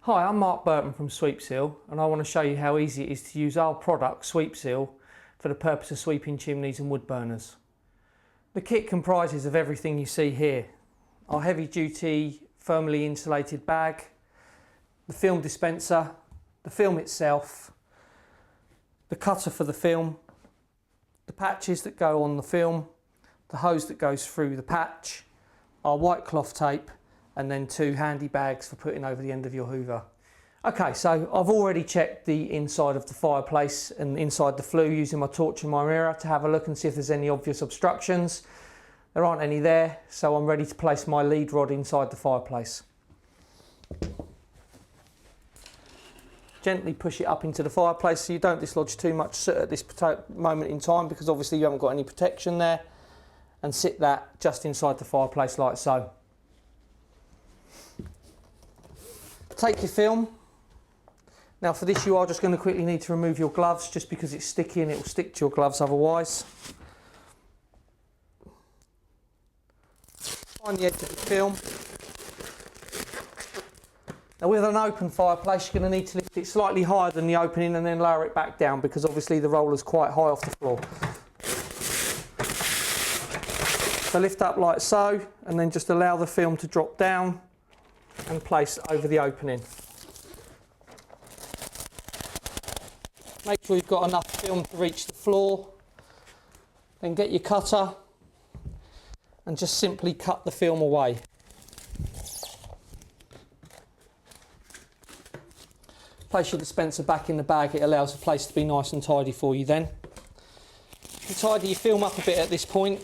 Hi, I'm Mark Burton from Sweepseal, and I want to show you how easy it is to use our product, Sweepseal, for the purpose of sweeping chimneys and wood burners. The kit comprises of everything you see here. Our heavy duty, firmly insulated bag, the film dispenser, the film itself, the cutter for the film, the patches that go on the film, the hose that goes through the patch, our white cloth tape, and then 2 handy bags for putting over the end of your hoover. Okay, so I've already checked the inside of the fireplace and inside the flue using my torch and my mirror to have a look and see if there's any obvious obstructions. There aren't any there, so I'm ready to place my lead rod inside the fireplace. Gently push it up into the fireplace so you don't dislodge too much soot at this moment in time, because obviously you haven't got any protection there, and sit that just inside the fireplace like so. Take your film. Now for this you are just going to quickly need to remove your gloves, just because it's sticky and it will stick to your gloves otherwise. Find the edge of the film. Now with an open fireplace you're going to need to lift it slightly higher than the opening and then lower it back down, because obviously the roller's quite high off the floor. So lift up like so, and then just allow the film to drop down and place over the opening. Make sure you've got enough film to reach the floor. Then get your cutter and just simply cut the film away. Place your dispenser back in the bag. It allows the place to be nice and tidy for you then. You tidy your film up a bit at this point.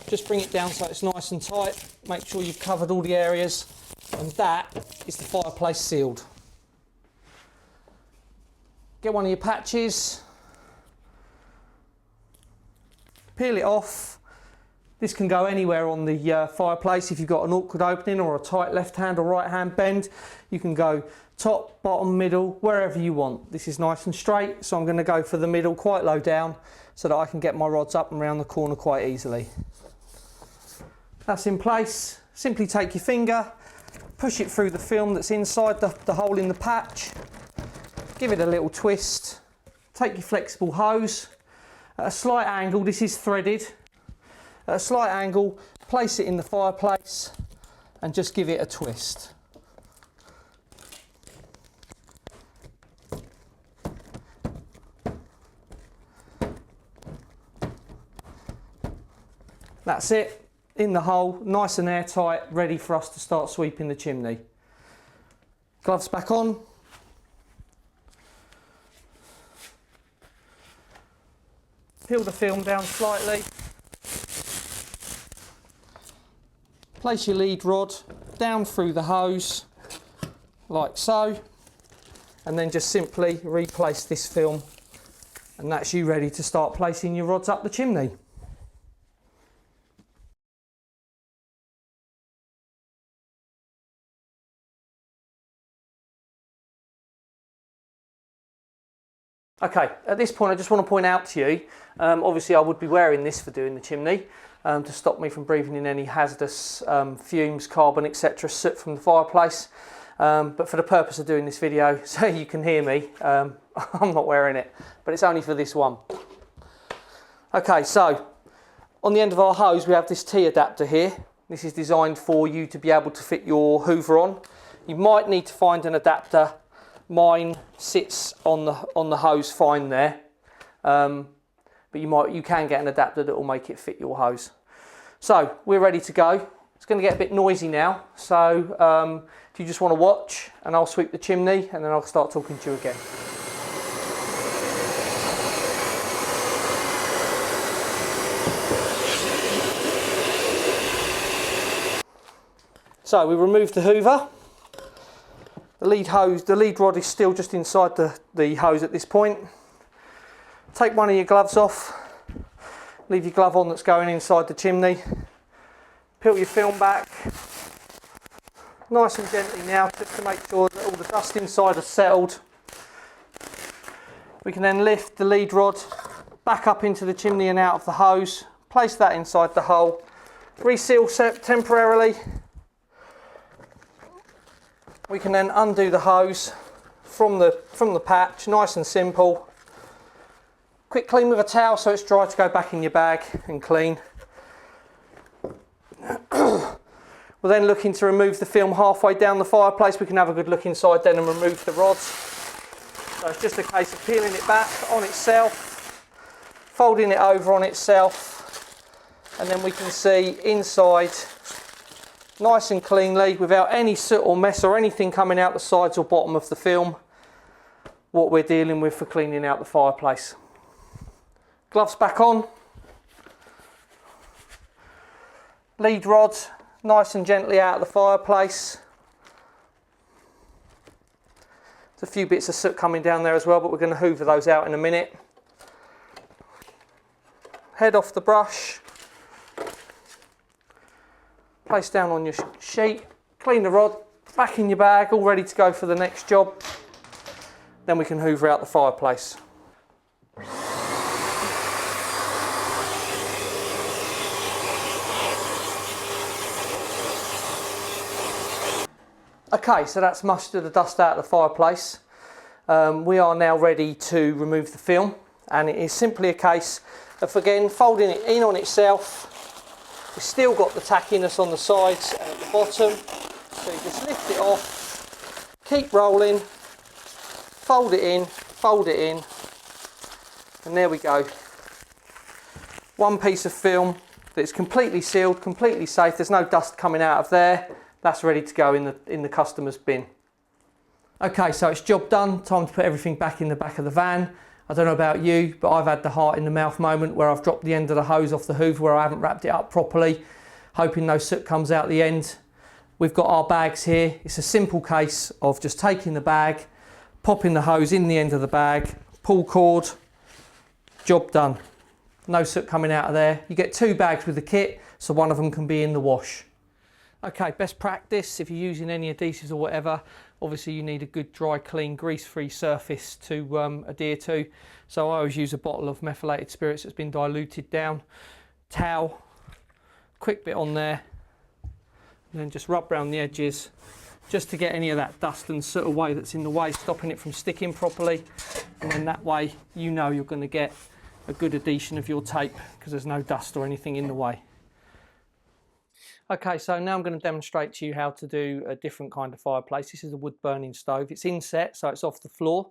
Just bring it down so it's nice and tight. Make sure you've covered all the areas. And that is the fireplace sealed. Get one of your patches, peel it off. This can go anywhere on the fireplace. If you've got an awkward opening or a tight left hand or right hand bend, you can go top, bottom, middle, wherever you want. This is nice and straight, so I'm going to go for the middle, quite low down, so that I can get my rods up and around the corner quite easily. That's in place. Simply take your finger, push it through the film that's inside the hole in the patch, give it a little twist, take your flexible hose, at a slight angle, this is threaded, at a slight angle, place it in the fireplace and just give it a twist. That's it. In the hole, nice and airtight, ready for us to start sweeping the chimney. Gloves back on. Peel the film down slightly. Place your lead rod down through the hose, like so, and then just simply replace this film, and that's you ready to start placing your rods up the chimney. Okay, at this point I just want to point out to you, obviously I would be wearing this for doing the chimney to stop me from breathing in any hazardous fumes, carbon, etc, soot from the fireplace, but for the purpose of doing this video, so you can hear me, I'm not wearing it, but it's only for this one. Okay, so on the end of our hose we have this T adapter here. This is designed for you to be able to fit your hoover on. You might need to find an adapter. Mine sits on the hose fine there, but you can get an adapter that will make it fit your hose. So we're ready to go. It's going to get a bit noisy now, so if you just want to watch, and I'll sweep the chimney and then I'll start talking to you again. So we removed the hoover. The lead rod is still just inside the hose at this point. Take one of your gloves off, leave your glove on that's going inside the chimney, peel your film back, nice and gently now, just to make sure that all the dust inside is settled. We can then lift the lead rod back up into the chimney and out of the hose, place that inside the hole, reseal temporarily, We can then undo the hose from the patch, nice and simple. Quick clean with a towel so it's dry to go back in your bag and clean. We're then looking to remove the film halfway down the fireplace. We can have a good look inside then and remove the rods. So it's just a case of peeling it back on itself, folding it over on itself, and then we can see inside nice and cleanly without any soot or mess or anything coming out the sides or bottom of the film what we're dealing with for cleaning out the fireplace. Gloves back on. Lead rod nice and gently out of the fireplace. There's a few bits of soot coming down there as well, but we're going to hoover those out in a minute. Head off the brush. Place down on your sheet. Clean the rod, back in your bag, all ready to go for the next job. Then we can hoover out the fireplace. Okay, so that's mushed the dust out of the fireplace. We are now ready to remove the film, and it is simply a case of, again, folding it in on itself. We've still got the tackiness on the sides and at the bottom, so you just lift it off, keep rolling, fold it in, and there we go. One piece of film that's completely sealed, completely safe. There's no dust coming out of there. That's ready to go in the customer's bin. Okay, so it's job done. Time to put everything back in the back of the van. I don't know about you, but I've had the heart in the mouth moment where I've dropped the end of the hose off the hoover where I haven't wrapped it up properly, hoping no soot comes out the end. We've got our bags here. It's a simple case of just taking the bag, popping the hose in the end of the bag, pull cord, job done. No soot coming out of there. You get 2 bags with the kit, so one of them can be in the wash. Okay, best practice, if you're using any adhesives or whatever, obviously you need a good dry, clean, grease-free surface to adhere to. So I always use a bottle of methylated spirits that's been diluted down. Towel, quick bit on there, and then just rub around the edges just to get any of that dust and soot away that's in the way, stopping it from sticking properly. And then that way you know you're going to get a good adhesion of your tape because there's no dust or anything in the way. Okay, so now I'm going to demonstrate to you how to do a different kind of fireplace. This is a wood burning stove. It's inset, so it's off the floor.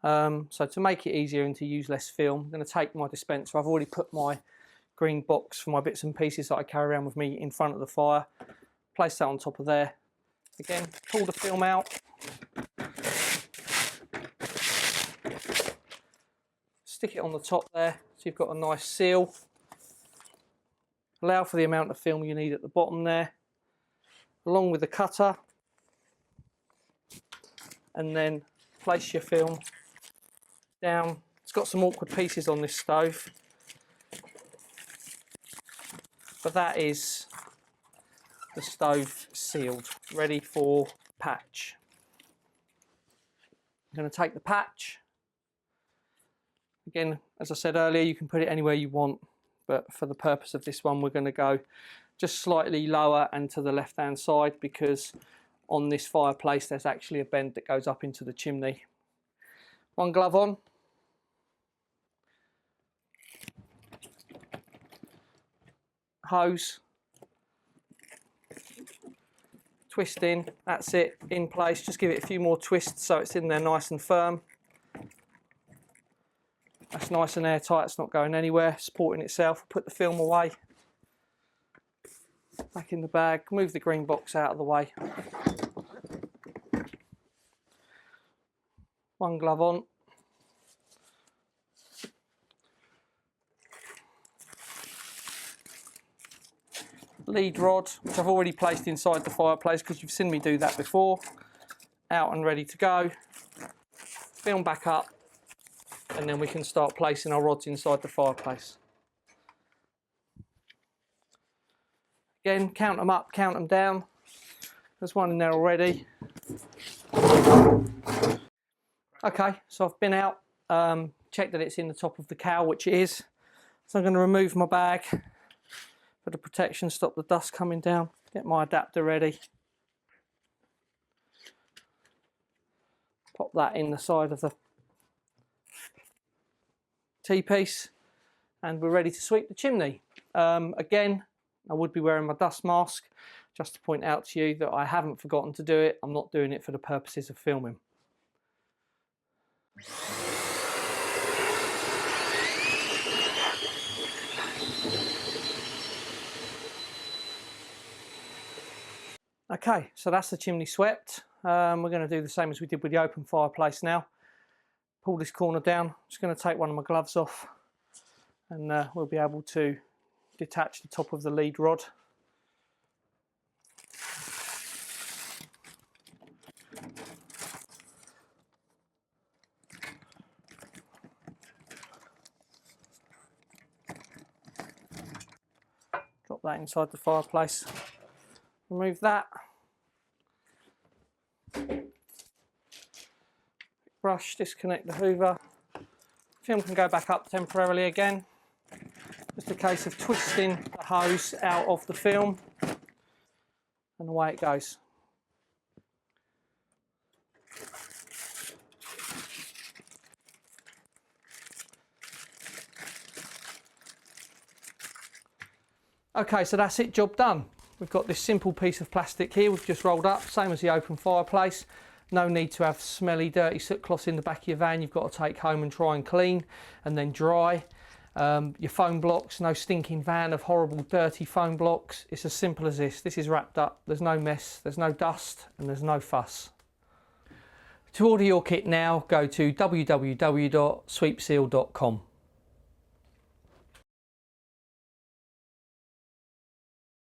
So to make it easier and to use less film, I'm going to take my dispenser. I've already put my green box for my bits and pieces that I carry around with me in front of the fire. Place that on top of there. Again, pull the film out. Stick it on the top there, so you've got a nice seal. Allow for the amount of film you need at the bottom there, along with the cutter, and then place your film down. It's got some awkward pieces on this stove, but that is the stove sealed, ready for patch. I'm going to take the patch. Again, as I said earlier, you can put it anywhere you want, but for the purpose of this one, we're going to go just slightly lower and to the left-hand side because on this fireplace, there's actually a bend that goes up into the chimney. One glove on. Hose. Twist in, that's it, in place. Just give it a few more twists so it's in there nice and firm. That's nice and airtight, it's not going anywhere, supporting itself. Put the film away, back in the bag, move the green box out of the way. One glove on. Lead rod, which I've already placed inside the fireplace because you've seen me do that before. Out and ready to go. Film back up. And then we can start placing our rods inside the fireplace. Again, count them up, count them down. There's one in there already. Okay, so I've been out, checked that it's in the top of the cowl, which it is. So I'm going to remove my bag for the protection, stop the dust coming down, get my adapter ready. Pop that in the side of the T-piece, and we're ready to sweep the chimney. Again, I would be wearing my dust mask, just to point out to you that I haven't forgotten to do it. I'm not doing it for the purposes of filming. Okay, so that's the chimney swept. We're going to do the same as we did with the open fireplace now. Pull this corner down. I'm just going to take one of my gloves off, and we'll be able to detach the top of the lead rod. Drop that inside the fireplace. Remove that. Brush, disconnect the hoover. Film can go back up temporarily again. Just a case of twisting the hose out of the film, and away it goes. Okay, so that's it, job done. We've got this simple piece of plastic here we've just rolled up, same as the open fireplace. No need to have smelly, dirty soot cloths in the back of your van. You've got to take home and try and clean and then dry. Your foam blocks, no stinking van of horrible, dirty foam blocks. It's as simple as this. This is wrapped up. There's no mess, there's no dust, and there's no fuss. To order your kit now, go to www.sweepseal.com.